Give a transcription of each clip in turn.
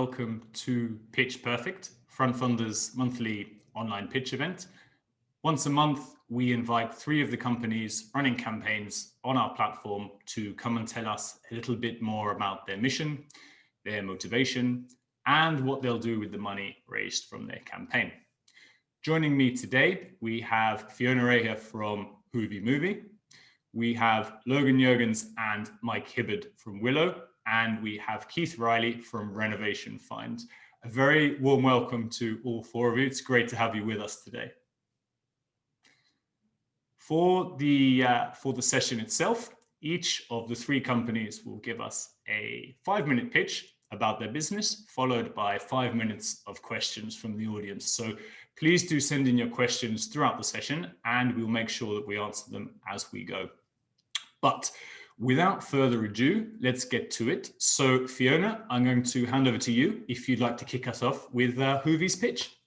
welcome to Pitch Perfect, FrontFundr's monthly online pitch event. Once a month, we invite 3 of the companies running campaigns on our platform to come and tell us a little bit more about their mission, their motivation, and what they'll do with the money raised from their campaign. Joining me today, we have Fiona Raher from Hoovie Movie. We have Logan Jurgens and Mike Hibbard from Willow, and we have Keith Riley from RenovationFind. A very warm welcome to all 4 of you. It's great to have you with us today. For the session itself, each of the 3 companies will give us a 5-minute pitch about their business, followed by 5 minutes of questions from the audience. So please do send in your questions throughout the session, and we'll make sure that we answer them as we go. But without further ado, let's get to it. So Fiona, I'm going to hand over to you if you'd like to kick us off with Hoovie's pitch.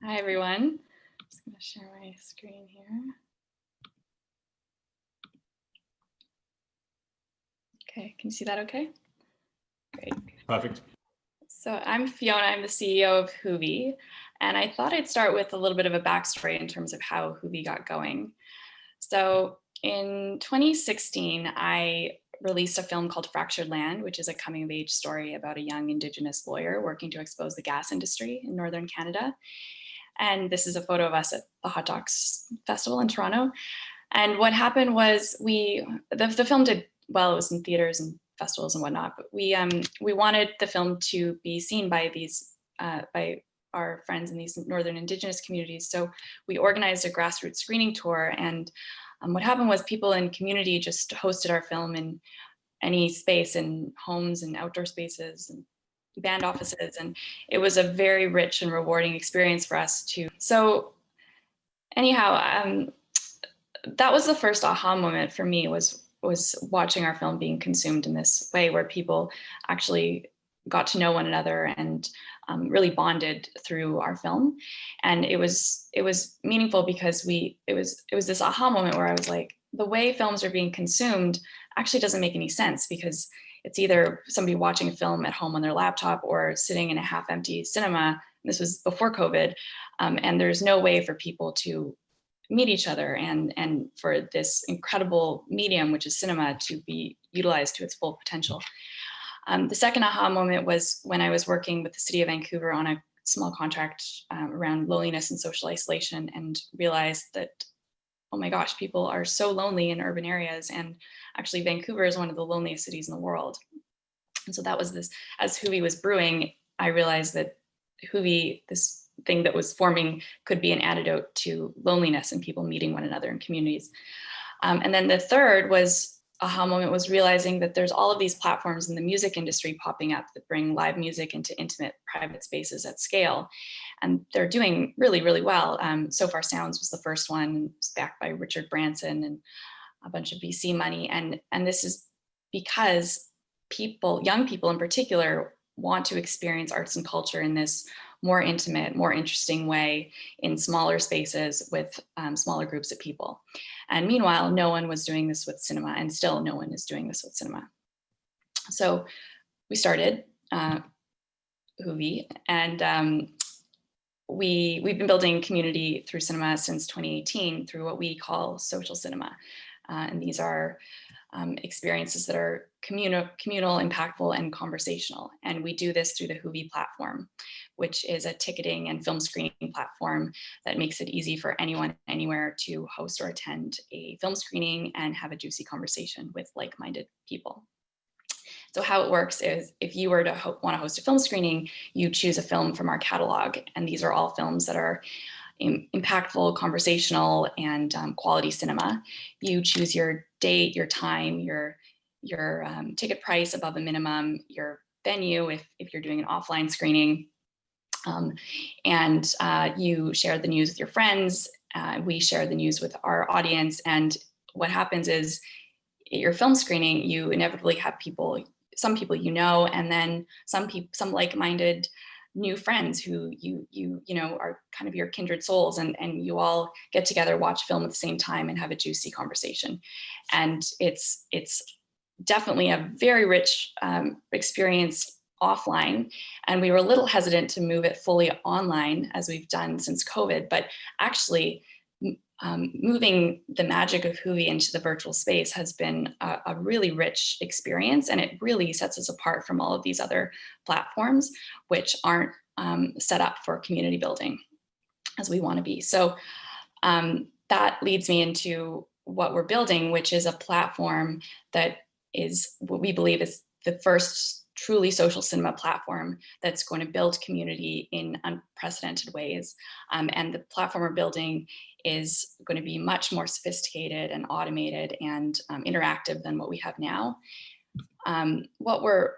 Hi, everyone. I'm just going to share my screen here. Okay, can you see that okay? Great. Perfect. So I'm Fiona, I'm the CEO of Hoovie, and I thought I'd start with a little bit of a backstory in terms of how Hoovie got going. So in 2016, I released a film called Fractured Land, which is a coming of age story about a young Indigenous lawyer working to expose the gas industry in Northern Canada. And this is a photo of us at the Hot Docs Festival in Toronto. And what happened was the film did well. It was in theaters and festivals and whatnot, but we wanted the film to be seen by by our friends in these Northern Indigenous communities. So we organized a grassroots screening tour, and what happened was people in community just hosted our film in any space, in homes and outdoor spaces and band offices, and it was a very rich and rewarding experience for us too. So anyhow, that was the first aha moment for me, was watching our film being consumed in this way, where people actually got to know one another and really bonded through our film. And it was meaningful because it was this aha moment where I was like, the way films are being consumed actually doesn't make any sense, because it's either somebody watching a film at home on their laptop or sitting in a half-empty cinema. This was before COVID, and there's no way for people to meet each other and for this incredible medium, which is cinema, to be utilized to its full potential. The second aha moment was when I was working with the city of Vancouver on a small contract around loneliness and social isolation, and realized that, oh my gosh, people are so lonely in urban areas, and actually Vancouver is one of the loneliest cities in the world. And so that was this, as Hoovie was brewing, I realized that Hoovie, this thing that was forming, could be an antidote to loneliness and people meeting one another in communities. And then the third aha moment was realizing that there's all of these platforms in the music industry popping up that bring live music into intimate private spaces at scale. And they're doing really, really well. So Far Sounds was the first one, it's backed by Richard Branson and a bunch of VC money. And this is because young people in particular, want to experience arts and culture in this more intimate, more interesting way in smaller spaces with smaller groups of people. And meanwhile, no one was doing this with cinema, and still no one is doing this with cinema. So we started Hoovie, and we've been building community through cinema since 2018 through what we call social cinema. And these are experiences that are communal, impactful, and conversational. And we do this through the Hoovie platform, which is a ticketing and film screening platform that makes it easy for anyone, anywhere to host or attend a film screening and have a juicy conversation with like-minded people. So how it works is, if you were to want to host a film screening, you choose a film from our catalog. And these are all films that are impactful, conversational, and quality cinema. You choose your date, your time, your ticket price above a minimum, your venue if you're doing an offline screening, and you share the news with your friends. We share the news with our audience, and what happens is, at your film screening, you inevitably have some people you know, and then some like-minded new friends who you know are kind of your kindred souls, and you all get together, watch film at the same time, and have a juicy conversation. And it's definitely a very rich experience offline, and we were a little hesitant to move it fully online as we've done since COVID, but actually moving the magic of Hoovie into the virtual space has been a really rich experience, and it really sets us apart from all of these other platforms which aren't set up for community building as we want to be. So that leads me into what we're building, which is a platform that is what we believe is the first truly social cinema platform that's going to build community in unprecedented ways. And the platform we're building is going to be much more sophisticated and automated and interactive than what we have now. What we're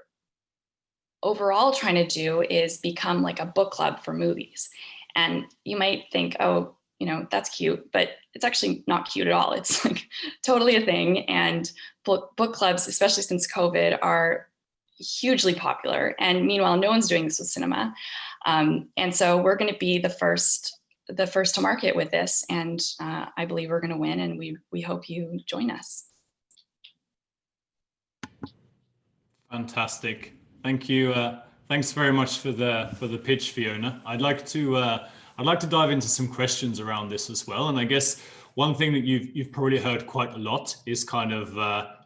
overall trying to do is become like a book club for movies. And you might think, oh, you know, that's cute, but it's actually not cute at all. It's like totally a thing. And book clubs, especially since COVID, are hugely popular. And meanwhile, no one's doing this with cinema. And so we're going to be the first to market with this. And I believe we're going to win, and we hope you join us. Fantastic. Thank you. Thanks very much for the pitch, Fiona. I'd like to dive into some questions around this as well. And I guess one thing that you've probably heard quite a lot is kind of,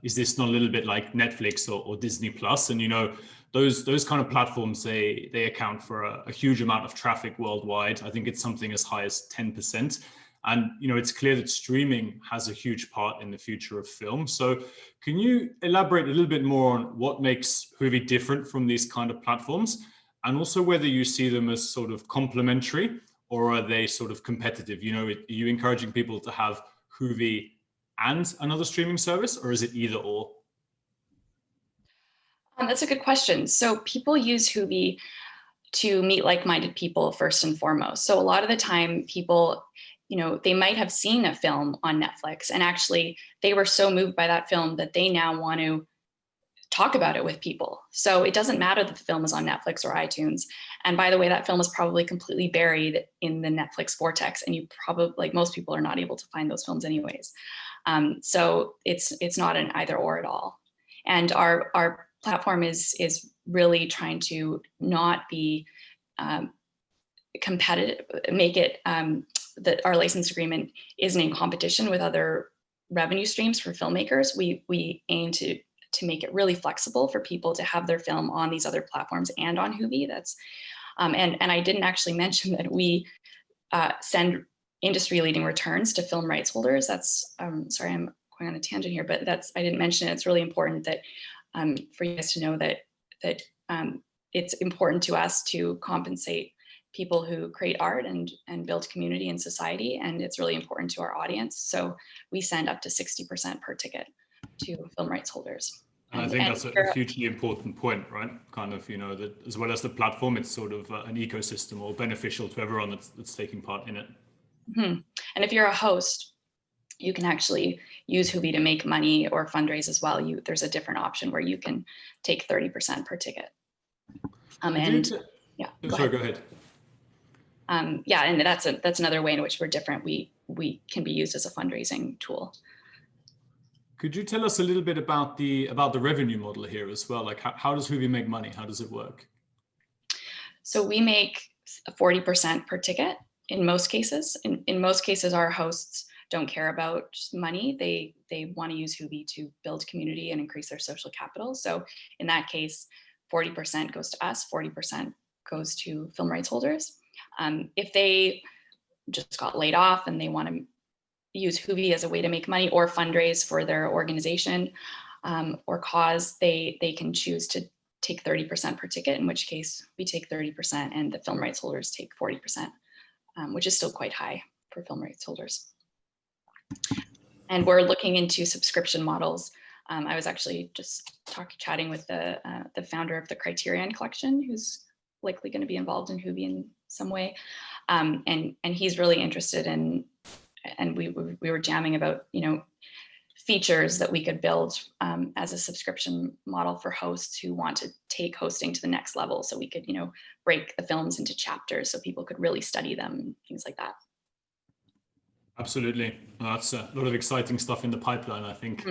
is this not a little bit like Netflix or Disney Plus? And, you know, those kind of platforms, they account for a huge amount of traffic worldwide. I think it's something as high as 10%. And, you know, it's clear that streaming has a huge part in the future of film. So can you elaborate a little bit more on what makes Hoovie different from these kind of platforms? And also whether you see them as sort of complementary, or are they sort of competitive? You know, are you encouraging people to have Hoovie and another streaming service, or is it either or? That's a good question. So people use Hoovie to meet like-minded people first and foremost. So a lot of the time people, you know, they might have seen a film on Netflix, and actually they were so moved by that film that they now want to talk about it with people. So it doesn't matter that the film is on Netflix or iTunes. And by the way, that film is probably completely buried in the Netflix vortex, and you probably, like most people, are not able to find those films anyways. So it's not an either or at all. And our platform is really trying to not be competitive, make it that our license agreement isn't in competition with other revenue streams for filmmakers. We aim to make it really flexible for people to have their film on these other platforms and on Hoovie. That's and I didn't actually mention that we send industry-leading returns to film rights holders. That's sorry, I'm going on a tangent here, but I didn't mention it. It's really important that for you guys to know that it's important to us to compensate people who create art and build community and society, and it's really important to our audience. So we send up to 60% per ticket to film rights holders. And I think that's a hugely important point, right? Kind of, you know, that as well as the platform, it's sort of an ecosystem, or beneficial to everyone that's taking part in it. Mm-hmm. And if you're a host, you can actually use Hoovie to make money or fundraise as well. There's a different option where you can take 30% per ticket. Yeah, sorry, go ahead. Yeah, and that's another way in which we're different. We can be used as a fundraising tool. Could you tell us a little bit about the revenue model here as well? Like how does Hoovie make money? How does it work? So we make 40% per ticket in most cases. In most cases, our hosts don't care about money. They want to use Hoovie to build community and increase their social capital. So in that case, 40% goes to us, 40% goes to film rights holders. If they just got laid off and they want to use Hoovie as a way to make money or fundraise for their organization or cause, they can choose to take 30% per ticket, in which case we take 30% and the film rights holders take 40%, which is still quite high for film rights holders. And we're looking into subscription models. I was actually just chatting with the founder of the Criterion Collection, who's likely going to be involved in Hoovie in some way. And he's really interested in, and we were jamming about, you know, features that we could build as a subscription model for hosts who want to take hosting to the next level. So we could, you know, break the films into chapters so people could really study them and things like that. Absolutely. Well, that's a lot of exciting stuff in the pipeline, I think.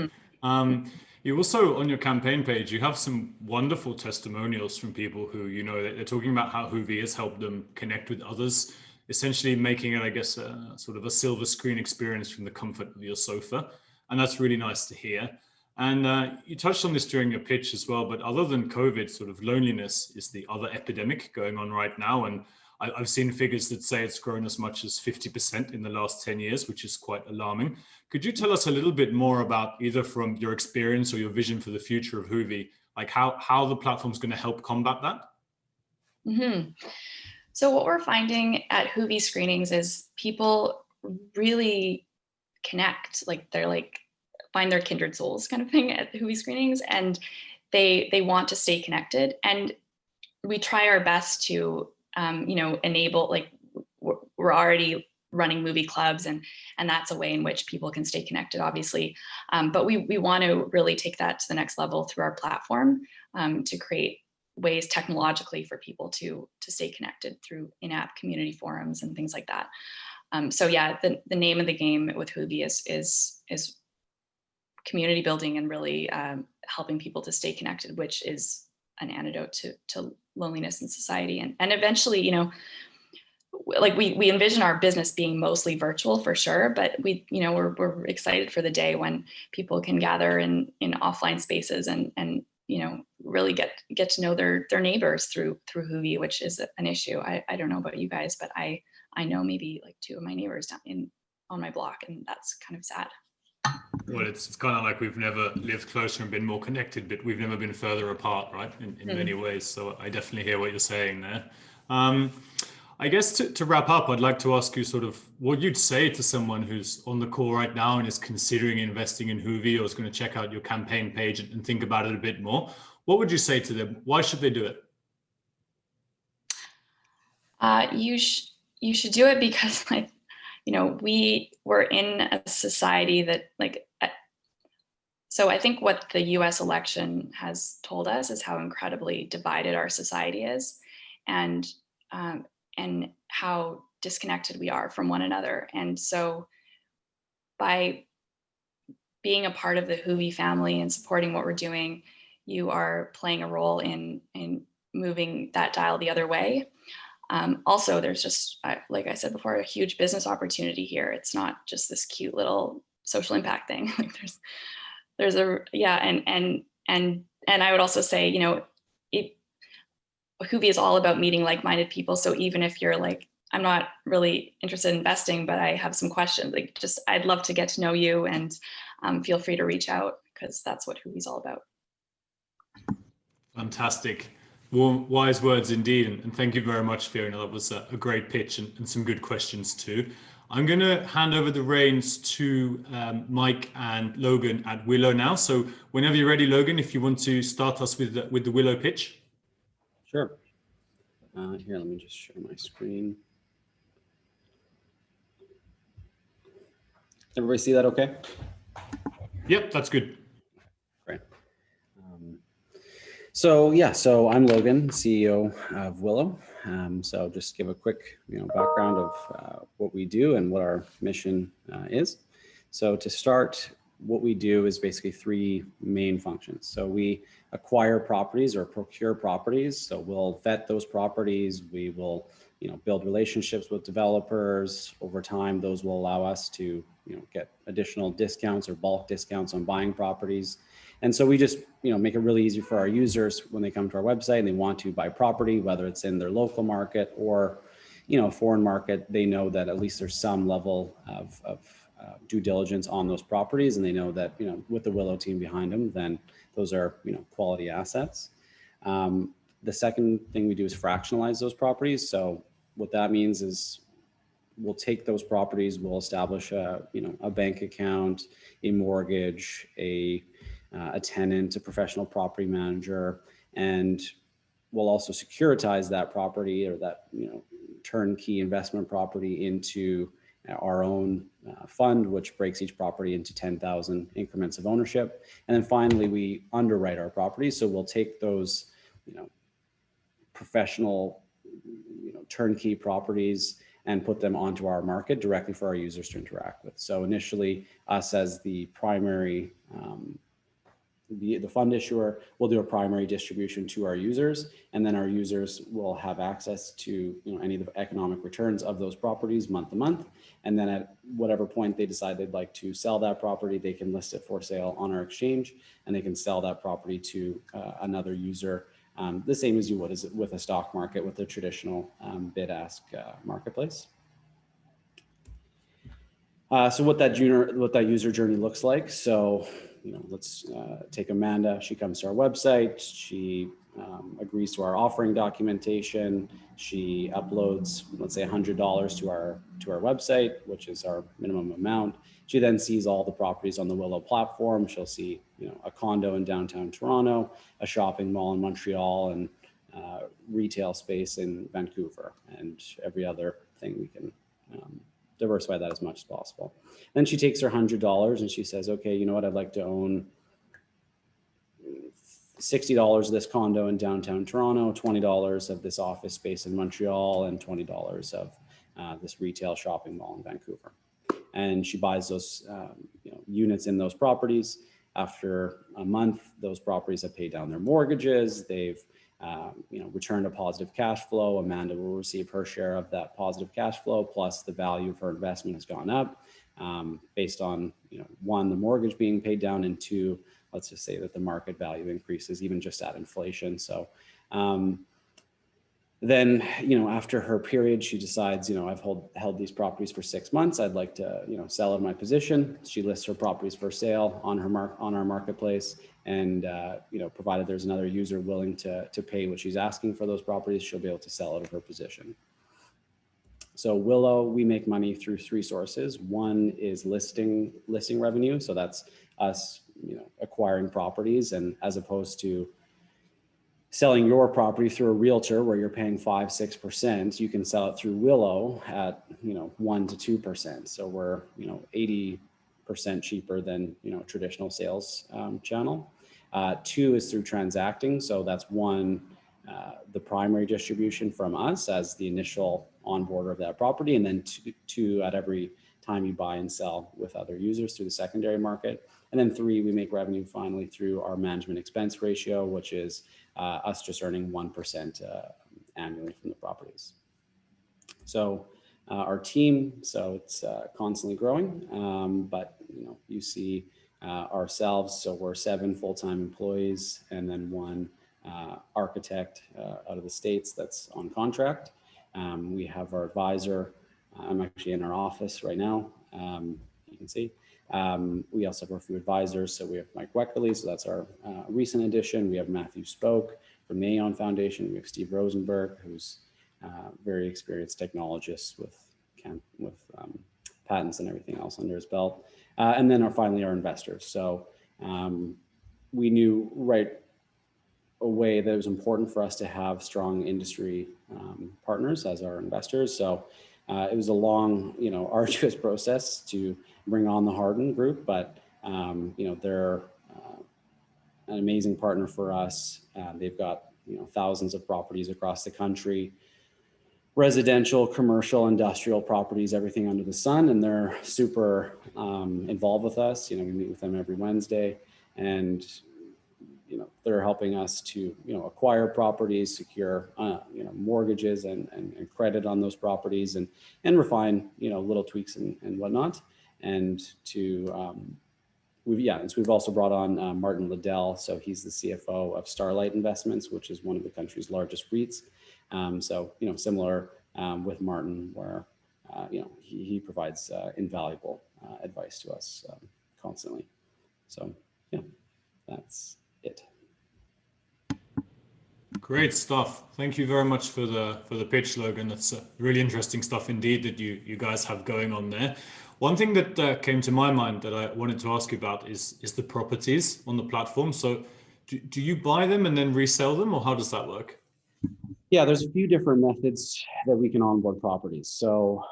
You also, on your campaign page, you have some wonderful testimonials from people who, you know, they're talking about how Hoovie has helped them connect with others, essentially making it, I guess, sort of a silver screen experience from the comfort of your sofa. And that's really nice to hear. And you touched on this during your pitch as well, but other than COVID, sort of loneliness is the other epidemic going on right now. And I've seen figures that say it's grown as much as 50% in the last 10 years, which is quite alarming. Could you tell us a little bit more about, either from your experience or your vision for the future of Hoovie, like how the platform's going to help combat that? Mm-hmm. So what we're finding at Hoovie screenings is people really connect, like they're like find their kindred souls kind of thing at the Hoovie screenings, and they want to stay connected. And we try our best to enable, like we're already running movie clubs, and that's a way in which people can stay connected, obviously. But we want to really take that to the next level through our platform, to create ways technologically for people to stay connected through in-app community forums and things like that. So yeah, the name of the game with Hoovie is community building and really helping people to stay connected, which is an antidote to loneliness in society. And eventually, you know, like we envision our business being mostly virtual for sure, but we're excited for the day when people can gather in offline spaces and you know, really get to know their neighbors through Hoovie, which is an issue. I don't know about you guys, but I know maybe like 2 of my neighbors down on my block, and that's kind of sad. Well, it's kind of like we've never lived closer and been more connected, but we've never been further apart, right? In many ways. So I definitely hear what you're saying there. I guess to wrap up, I'd like to ask you sort of what you'd say to someone who's on the call right now and is considering investing in Hoovie, or is going to check out your campaign page and think about it a bit more. What would you say to them? Why should they do it? You should do it because, like, you know, we're in a society that, like, so I think what the US election has told us is how incredibly divided our society is, and how disconnected we are from one another. And so by being a part of the Hoovie family and supporting what we're doing, you are playing a role in moving that dial the other way. Also, there's just, like I said before, a huge business opportunity here. It's not just this cute little social impact thing. Like there's a, yeah. And I would also say, you know, Hoovie is all about meeting like-minded people. So even if you're like, I'm not really interested in investing, but I have some questions, like, just, I'd love to get to know you, and feel free to reach out, because that's what Hoovie's all about. Fantastic. Well, wise words indeed. And thank you very much, Fiona. That was a great pitch and some good questions too. I'm going to hand over the reins to Mike and Logan at Willow now. So whenever you're ready, Logan, if you want to start us with the Willow pitch. Sure. Here, let me just share my screen. Everybody see that okay? Yep, that's good. Great. So I'm Logan, CEO of Willow. So just give a quick background of what we do and what our mission is. So to start, what we do is basically 3 main functions. So we acquire properties or procure properties. So we'll vet those properties. We will build relationships with developers. Over time, those will allow us to get additional discounts or bulk discounts on buying properties. And so we just make it really easy for our users when they come to our website and they want to buy property, whether it's in their local market or foreign market. They know that at least there's some level of due diligence on those properties, and they know that with the Willow team behind them, then those are quality assets. The second thing we do is fractionalize those properties. So what that means is we'll take those properties, we'll establish a bank account, a mortgage, a tenant, a professional property manager, and we'll also securitize that property or that turnkey investment property into our own fund, which breaks each property into 10,000 increments of ownership. And then finally, we underwrite our properties. So we'll take those professional turnkey properties and put them onto our market directly for our users to interact with. So initially, us as the primary the fund issuer will do a primary distribution to our users, and then our users will have access to any of the economic returns of those properties month to month. And then at whatever point they decide they'd like to sell that property, they can list it for sale on our exchange, and they can sell that property to another user, the same as you would as with a stock market, with a traditional bid-ask marketplace. So what that user journey looks like. So, let's take Amanda. She comes to our website. She agrees to our offering documentation. She uploads, let's say, $100 to our website, which is our minimum amount. She then sees all the properties on the Willow platform. She'll see, a condo in downtown Toronto, a shopping mall in Montreal, and retail space in Vancouver, and every other thing we can diversify that as much as possible. Then she takes her $100 and she says, okay, you know what, I'd like to own $60 of this condo in downtown Toronto, $20 of this office space in Montreal, and $20 of this retail shopping mall in Vancouver. And she buys those units in those properties. After a month, those properties have paid down their mortgages. They've returned a positive cash flow. Amanda will receive her share of that positive cash flow, plus the value of her investment has gone up based on, one, the mortgage being paid down, and two, let's just say that the market value increases even just at inflation. So then, after her period, she decides, I've held these properties for 6 months. I'd like to, sell out my position. She lists her properties for sale on our marketplace. And, provided there's another user willing to pay what she's asking for those properties, she'll be able to sell out of her position. So Willow, we make money through 3 sources. One is listing revenue. So that's us, acquiring properties, and as opposed to selling your property through a realtor where you're paying 5-6%, you can sell it through Willow at 1 to 2%. So we're 80% cheaper than traditional sales channel. 2 is through transacting. So that's 1, the primary distribution from us as the initial onboarder of that property, and then 2 at every time you buy and sell with other users through the secondary market. And then 3, we make revenue finally through our management expense ratio, which is us just earning 1% annually from the properties. So our team, so it's constantly growing, but you see ourselves, so we're 7 full-time employees, and then 1 architect out of the States that's on contract. We have our advisor. I'm actually in our office right now. You can see. We also have a few advisors. So we have Mike Weckerly, so that's our recent addition. We have Matthew Spoke from the Aon Foundation. We have Steve Rosenberg, who's very experienced technologist with patents and everything else under his belt. And then finally our investors. So we knew right away that it was important for us to have strong industry partners as our investors. So it was a long, arduous process to bring on the Harden Group, but they're an amazing partner for us. They've got thousands of properties across the country, residential, commercial, industrial properties, everything under the sun, and they're super involved with us. We meet with them every Wednesday, and they're helping us to acquire properties, secure mortgages and credit on those properties, and refine little tweaks and whatnot. And we've also brought on Martin Liddell. So he's the CFO of Starlight Investments, which is one of the country's largest REITs. So similar with Martin, where he provides invaluable advice to us constantly. So that's it. Great stuff. Thank you very much for the pitch, Logan. That's really interesting stuff indeed that you guys have going on there. One thing that came to my mind that I wanted to ask you about is the properties on the platform. So do you buy them and then resell them, or how does that work? Yeah, there's a few different methods that we can onboard properties. So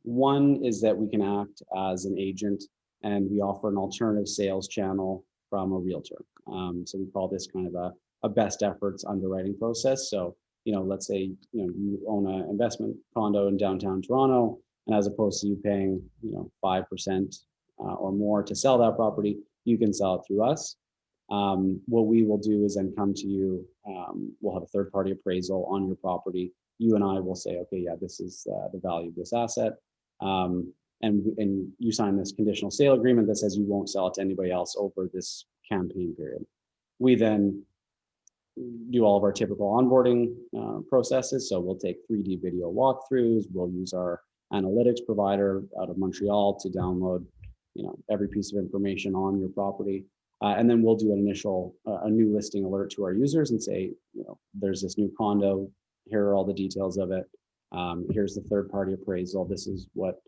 one is that we can act as an agent, and we offer an alternative sales channel from a realtor. So we call this kind of a best efforts underwriting process. So, let's say, you own an investment condo in downtown Toronto, and as opposed to you paying, 5% or more to sell that property, you can sell it through us. What we will do is then come to you. We'll have a third-party appraisal on your property. You and I will say, okay, yeah, this is the value of this asset. And you sign this conditional sale agreement that says you won't sell it to anybody else over this campaign period. We then do all of our typical onboarding processes. So we'll take 3D video walkthroughs. We'll use our analytics provider out of Montreal to download, every piece of information on your property. And then we'll do an initial, a new listing alert to our users and say, there's this new condo. Here are all the details of it. Here's the third-party appraisal. This is what,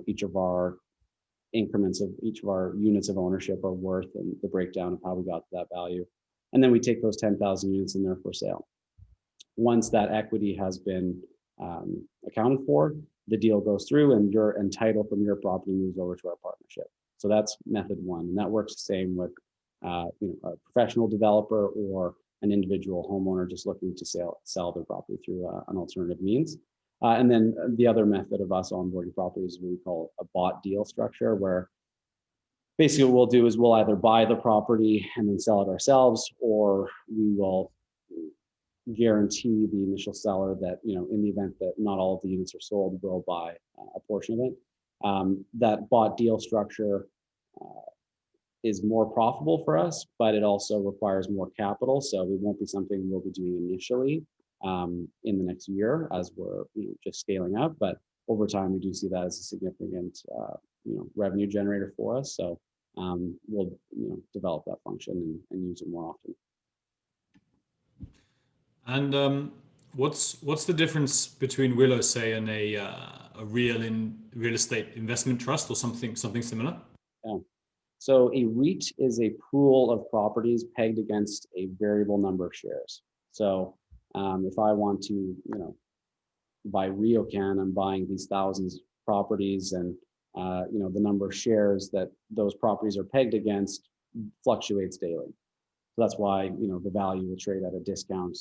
each of our increments of each of our units of ownership are worth, and the breakdown of how we got to that value. And then we take those 10,000 units in there for sale. Once that equity has been accounted for, the deal goes through and title from your property moves over to our partnership. So that's method one. And that works the same with a professional developer or an individual homeowner just looking to sell their property through an alternative means. And then the other method of us onboarding properties is what we call a bought deal structure, where basically what we'll do is we'll either buy the property and then sell it ourselves, or we will guarantee the initial seller that, in the event that not all of the units are sold, we'll buy a portion of it. That bought deal structure is more profitable for us, but it also requires more capital. So it won't be something we'll be doing initially in the next year as we're just scaling up. But over time, we do see that as a significant revenue generator for us. So we'll develop that function and use it more often. And what's the difference between Willow, say, and a real estate investment trust or something similar? Yeah. So a REIT is a pool of properties pegged against a variable number of shares. So if I want to, buy RioCan, I'm buying these thousands of properties, and the number of shares that those properties are pegged against fluctuates daily. So that's why the value will trade at a discount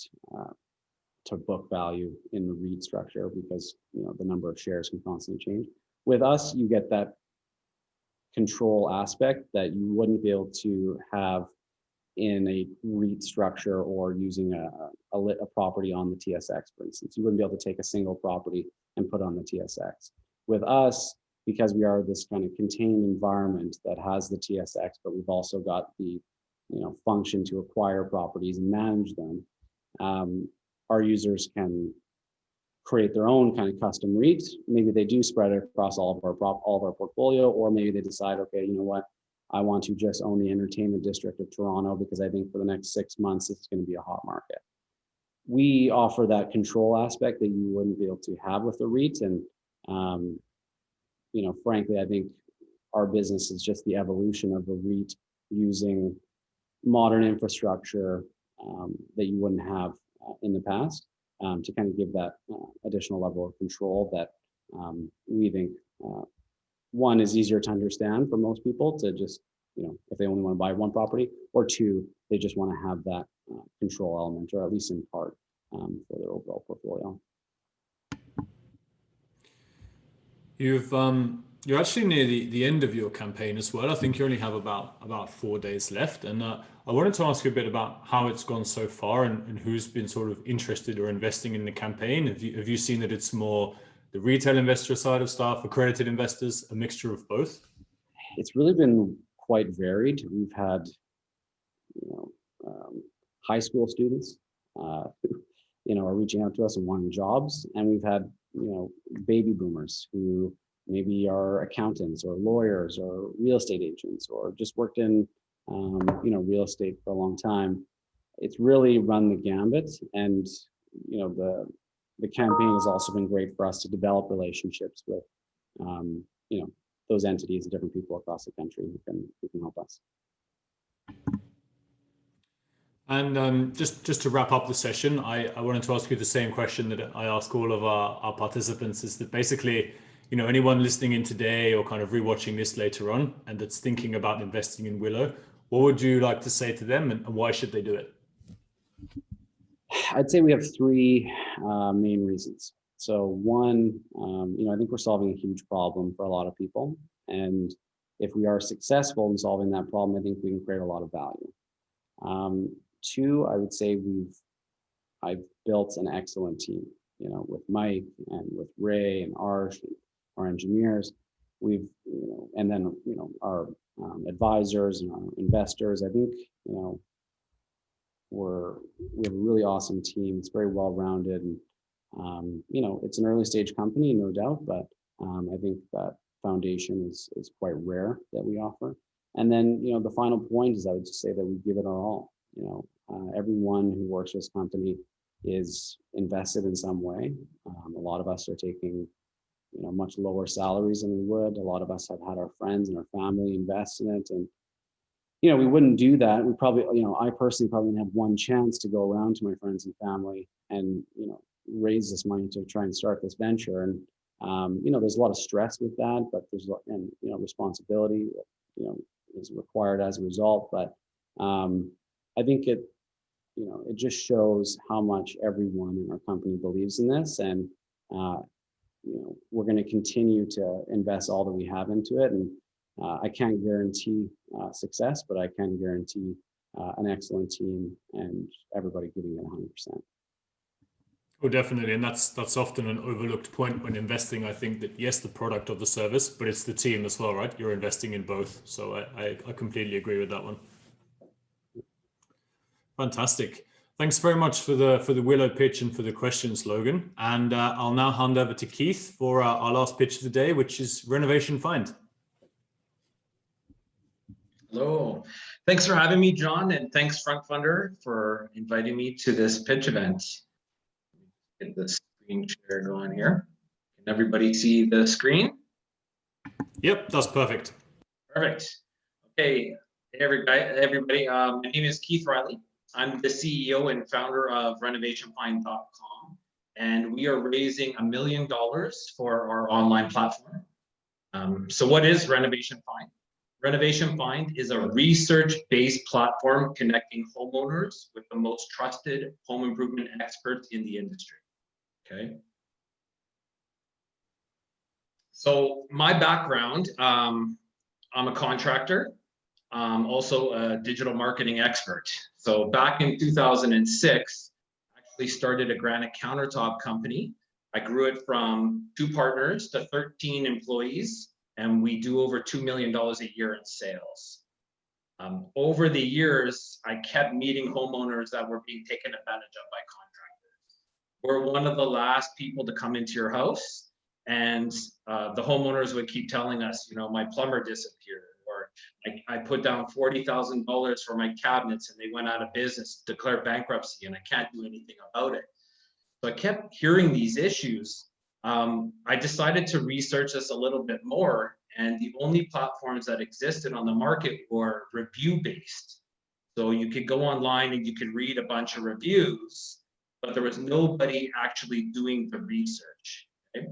to book value in the REIT structure, because the number of shares can constantly change. With us, you get that control aspect that you wouldn't be able to have in a REIT structure or using a property on the TSX, for instance. You wouldn't be able to take a single property and put on the TSX. With us, because we are this kind of contained environment that has the TSX, but we've also got the function to acquire properties and manage them, our users can create their own kind of custom REIT. Maybe they do spread it across all of our portfolio, or maybe they decide, okay, you know what, I want to just own the entertainment district of Toronto because I think for the next 6 months it's going to be a hot market. We offer that control aspect that you wouldn't be able to have with a REIT, and frankly, I think our business is just the evolution of a REIT using modern infrastructure that you wouldn't have in the past, to kind of give that additional level of control that we think one is easier to understand for most people, to just if they only want to buy one property, or two, they just want to have that control element, or at least in part, for their overall portfolio. You're actually near the end of your campaign as well. I think you only have about 4 days left, and I wanted to ask you a bit about how it's gone so far, and who's been sort of interested or investing in the campaign. Have you seen that it's more the retail investor side of stuff, accredited investors, a mixture of both? It's really been quite varied. We've had high school students who are reaching out to us and wanting jobs, and we've had baby boomers who maybe are accountants or lawyers or real estate agents, or just worked in real estate for a long time. It's really run the gambit, and the campaign has also been great for us to develop relationships with those entities and different people across the country who can help us. And just to wrap up the session, I wanted to ask you the same question that I ask all of our participants, is that basically, anyone listening in today or kind of rewatching this later on and that's thinking about investing in Willow, what would you like to say to them, and why should they do it? I'd say we have three main reasons. So one, I think we're solving a huge problem for a lot of people. And if we are successful in solving that problem, I think we can create a lot of value. Two, I would say I've built an excellent team, with Mike and with Ray and Arsh, and our engineers. We've, and then, our advisors and our investors. I think, we have a really awesome team. It's very well-rounded, and it's an early stage company, no doubt, but I think that foundation is quite rare that we offer. And then, the final point is I would just say that we give it our all. Everyone who works for this company is invested in some way. A lot of us are taking, much lower salaries than we would. A lot of us have had our friends and our family invest in it, and we wouldn't do that. We probably, I personally probably didn't have one chance to go around to my friends and family and, raise this money to try and start this venture. And, there's a lot of stress with that, but there's, and, responsibility, is required as a result. But I think it just shows how much everyone in our company believes in this. And, we're going to continue to invest all that we have into it. And I can't guarantee success, but I can guarantee an excellent team and everybody giving it 100%. Oh, definitely. And that's often an overlooked point when investing. I think that, yes, the product or the service, but it's the team as well, right? You're investing in both. So I completely agree with that one. Fantastic. Thanks very much for the Willow pitch and for the questions, Logan. And I'll now hand over to Keith for our last pitch of the day, which is RenovationFind. Hello. Thanks for having me, John, and thanks FrontFundr for inviting me to this pitch event. Get the screen share going here. Can everybody see the screen? Yep, that's perfect. Perfect. Okay, hey everybody. My name is Keith Riley. I'm the CEO and founder of RenovationFind.com, and we are raising $1 million for our online platform. So what is RenovationFind? RenovationFind is a research-based platform connecting homeowners with the most trusted home improvement experts in the industry. Okay. So my background, I'm a contractor, also a digital marketing expert. So back in 2006, I actually started a granite countertop company. I grew it from 2 partners to 13 employees, and we do over $2 million a year in sales. Over the years, I kept meeting homeowners that were being taken advantage of by contractors. We're one of the last people to come into your house, and the homeowners would keep telling us, my plumber disappeared, or I put down $40,000 for my cabinets and they went out of business, declared bankruptcy, and I can't do anything about it. So I kept hearing these issues. I decided to research this a little bit more, and the only platforms that existed on the market were review-based. So you could go online and you could read a bunch of reviews, but there was nobody actually doing the research. Okay?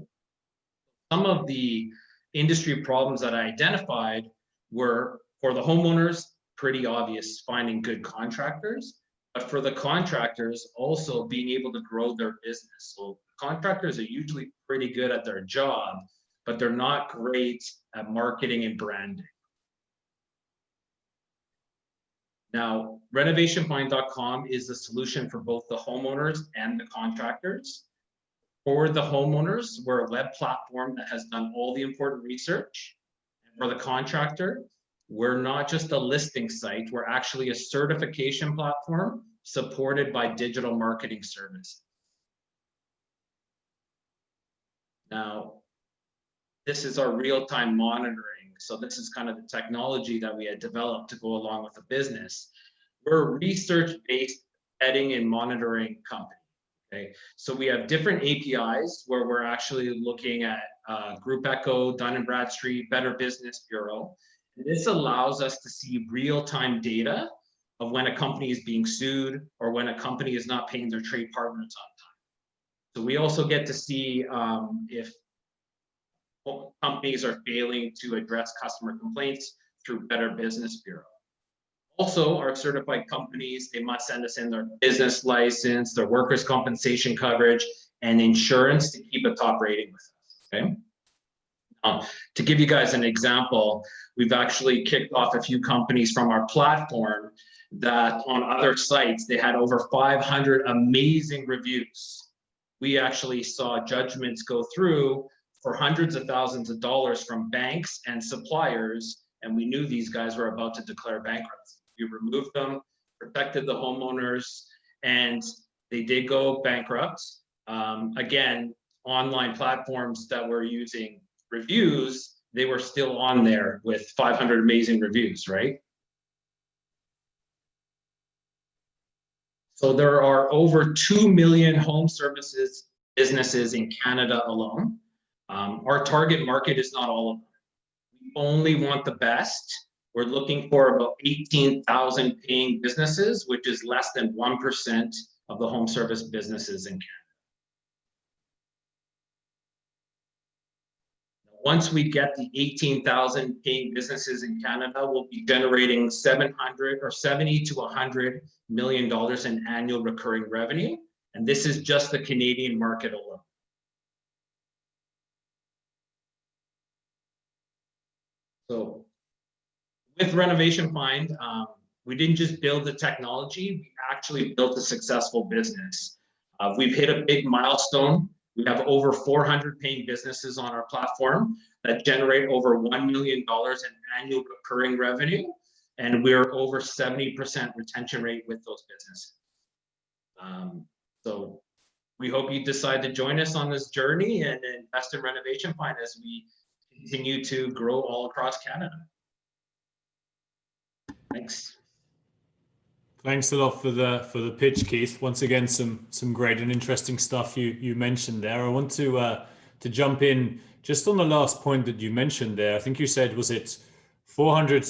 Some of the industry problems that I identified were, for the homeowners, pretty obvious, finding good contractors. But for the contractors, also being able to grow their business. So contractors are usually pretty good at their job, but they're not great at marketing and branding. Now, RenovationFind.com is the solution for both the homeowners and the contractors. For the homeowners, we're a web platform that has done all the important research. And for the contractor, we're not just a listing site, we're actually a certification platform supported by digital marketing services. Now, this is our real-time monitoring. So this is kind of the technology that we had developed to go along with the business. We're a research-based vetting and monitoring company. Okay, so we have different APIs where we're actually looking at Group Echo, Dun & Bradstreet, Better Business Bureau. This allows us to see real-time data of when a company is being sued or when a company is not paying their trade partners on time. So we also get to see if companies are failing to address customer complaints through Better Business Bureau. Also, our certified companies, they must send us in their business license, their workers' compensation coverage, and insurance to keep a top rating with us. Okay. To give you guys an example, we've actually kicked off a few companies from our platform that on other sites, they had over 500 amazing reviews. We actually saw judgments go through for hundreds of thousands of dollars from banks and suppliers, and we knew these guys were about to declare bankruptcy. We removed them, protected the homeowners, and they did go bankrupt. Again, online platforms that were using reviews, they were still on there with 500 amazing reviews, right? So there are over 2 million home services businesses in Canada alone. Our target market is not all of them. We only want the best. We're looking for about 18,000 paying businesses, which is less than 1% of the home service businesses in Canada. Once we get the 18,000 paying businesses in Canada, we'll be generating 700 or 70 to 100 million dollars in annual recurring revenue. And this is just the Canadian market alone. So with RenovationFind, we didn't just build the technology, we actually built a successful business. We've hit a big milestone. We have over 400 paying businesses on our platform that generate over $1 million in annual recurring revenue. And we're over 70% retention rate with those businesses. So we hope you decide to join us on this journey and invest in RenovationFind as we continue to grow all across Canada. Thanks. Thanks a lot for the pitch, Keith. Once again, some great and interesting stuff you mentioned there. I want to jump in just on the last point that you mentioned there. I think you said, was it 400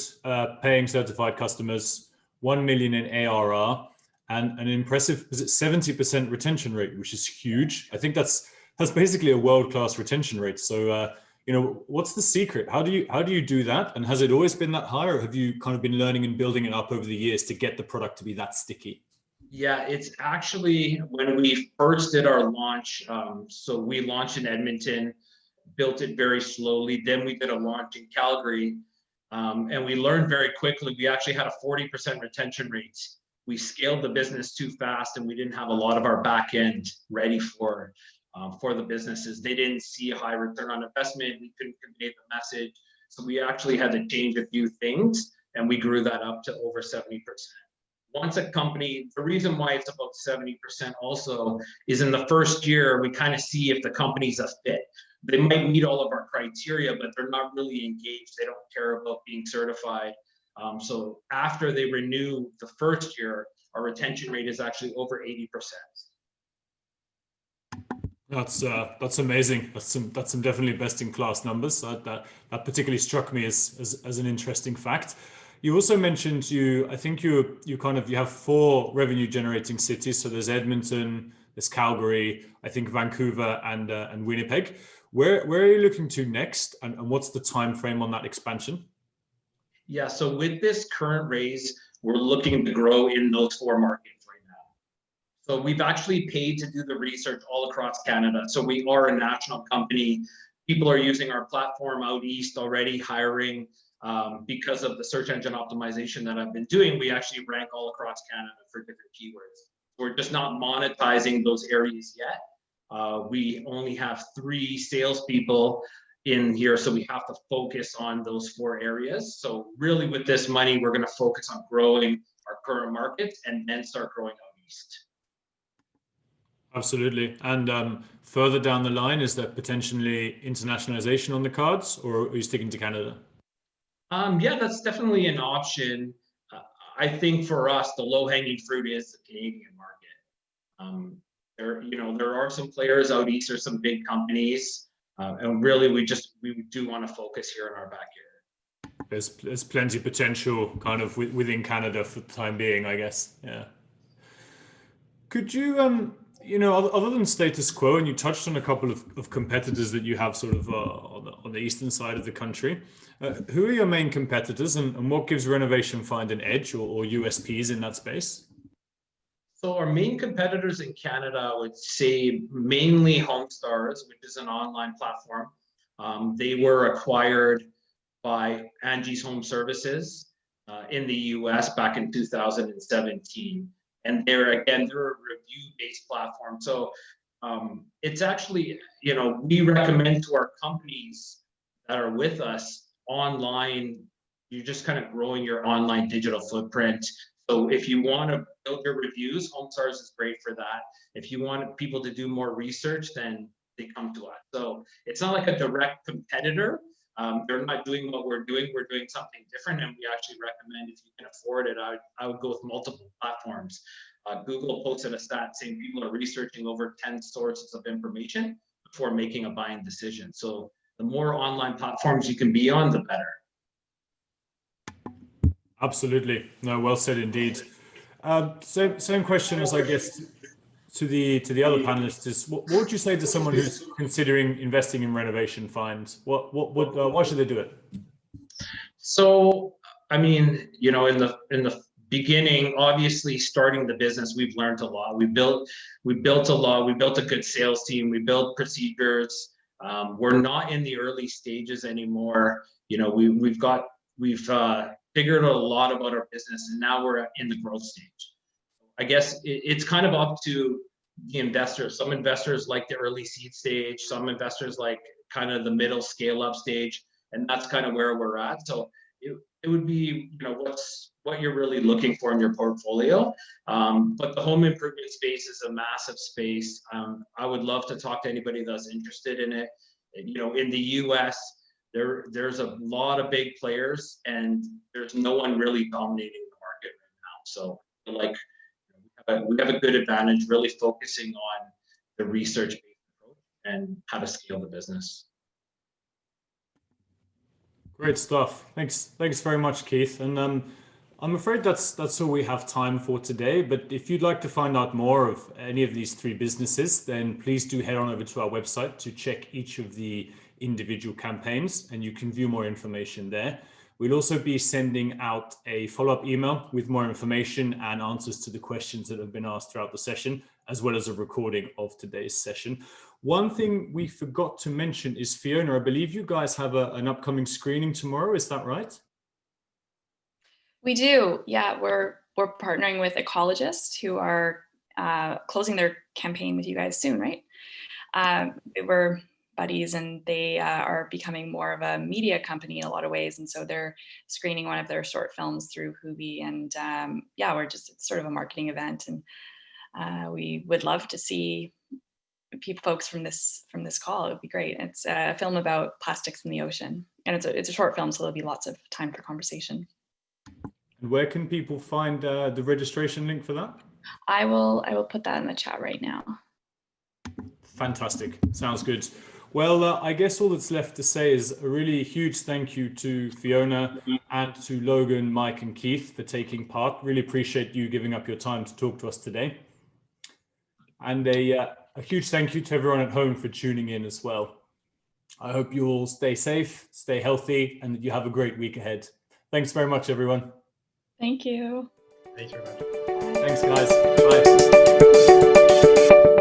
paying certified customers, 1 million in ARR, and an impressive, is it 70% retention rate, which is huge. I think that's basically a world-class retention rate. So you know, what's the secret? How do you do that? And has it always been that high, or have you kind of been learning and building it up over the years to get the product to be that sticky? Yeah, it's actually when we first did our launch. So we launched in Edmonton, built it very slowly. Then we did a launch in Calgary, and we learned very quickly. We actually had a 40% retention rate. We scaled the business too fast, and we didn't have a lot of our back end ready for the businesses. They didn't see a high return on investment. We couldn't convey the message. So we actually had to change a few things, and we grew that up to over 70%. Once a company, the reason why it's about 70% also is in the first year, we kind of see if the company's a fit. They might meet all of our criteria, but they're not really engaged. They don't care about being certified. So after they renew the first year, our retention rate is actually over 80%. That's amazing. That's some definitely best in class numbers. That particularly struck me as an interesting fact. You also mentioned I think you have 4 revenue generating cities. So there's Edmonton, there's Calgary, I think Vancouver and Winnipeg. Where are you looking to next, and what's the time frame on that expansion? Yeah, so with this current raise, we're looking to grow in those 4 markets right now. So we've actually paid to do the research all across Canada. So we are a national company. People are using our platform out east already, hiring. Because of the search engine optimization that I've been doing, we actually rank all across Canada for different keywords. We're just not monetizing those areas yet. We only have 3 salespeople in here, so we have to focus on those 4 areas. So really with this money, we're going to focus on growing our current markets and then start growing out east. Absolutely. And further down the line, is there potentially internationalization on the cards, or are you sticking to Canada? Yeah, that's definitely an option. I think for us, the low-hanging fruit is the Canadian market. There are some players out east, or some big companies, and really we do want to focus here in our backyard. There's plenty of potential kind of within Canada for the time being, I guess. Yeah. Could you, other than status quo, and you touched on a couple of competitors that you have sort of on the eastern side of the country, who are your main competitors, and what gives RenovationFind an edge or USPs in that space? So our main competitors in Canada, I would say mainly HomeStars, which is an online platform. They were acquired by Angie's Home Services in the US back in 2017. And they're a review-based platform. So it's actually, we recommend to our companies that are with us online, you're just kind of growing your online digital footprint. So if you want to build your reviews, HomeStars is great for that. If you want people to do more research, then they come to us. So it's not like a direct competitor. They're not doing what we're doing. We're doing something different, and we actually recommend, if you can afford it, I would go with multiple platforms. Google posted a stat saying people are researching over 10 sources of information before making a buying decision. So the more online platforms you can be on, the better. Absolutely. No, well said indeed. Same question as, I guess, to the other panelists is, what would you say to someone who's considering investing in RenovationFind? Why should they do it? So, I mean, in the beginning, obviously starting the business, we've learned a lot. We built a lot. We built a good sales team. We built procedures. We're not in the early stages anymore. We've figured out a lot about our business, and now we're in the growth stage. I guess it's kind of up to the investors. Some investors like the early seed stage. Some investors like kind of the middle scale up stage, and that's kind of where we're at. So it would be, what you're really looking for in your portfolio. But the home improvement space is a massive space. I would love to talk to anybody that's interested in it. In the US, there's a lot of big players, and there's no one really dominating the market right now. So we have a good advantage really focusing on the research-based approach and how to scale the business. Great stuff. Thanks very much, Keith. And I'm afraid that's all we have time for today. But if you'd like to find out more of any of these three businesses, then please do head on over to our website to check each of the individual campaigns, and you can view more information there. We'll also be sending out a follow-up email with more information and answers to the questions that have been asked throughout the session, as well as a recording of today's session. One thing we forgot to mention is, Fiona, I believe you guys have an upcoming screening tomorrow. Is that right? We do. Yeah, we're partnering with ecologists who are closing their campaign with you guys soon, right? We're buddies, and they are becoming more of a media company in a lot of ways, and so they're screening one of their short films through Hoovie, and it's sort of a marketing event, and we would love to see folks from this call. It would be great. It's a film about plastics in the ocean, and it's a short film, so there'll be lots of time for conversation. And where can people find the registration link for that? I will put that in the chat right now. Fantastic. Sounds good. Well, I guess all that's left to say is a really huge thank you to Fiona and to Logan, Mike, and Keith for taking part. Really appreciate you giving up your time to talk to us today. And a huge thank you to everyone at home for tuning in as well. I hope you all stay safe, stay healthy, and that you have a great week ahead. Thanks very much, everyone. Thank you. Thanks very much. Thanks, guys. Bye.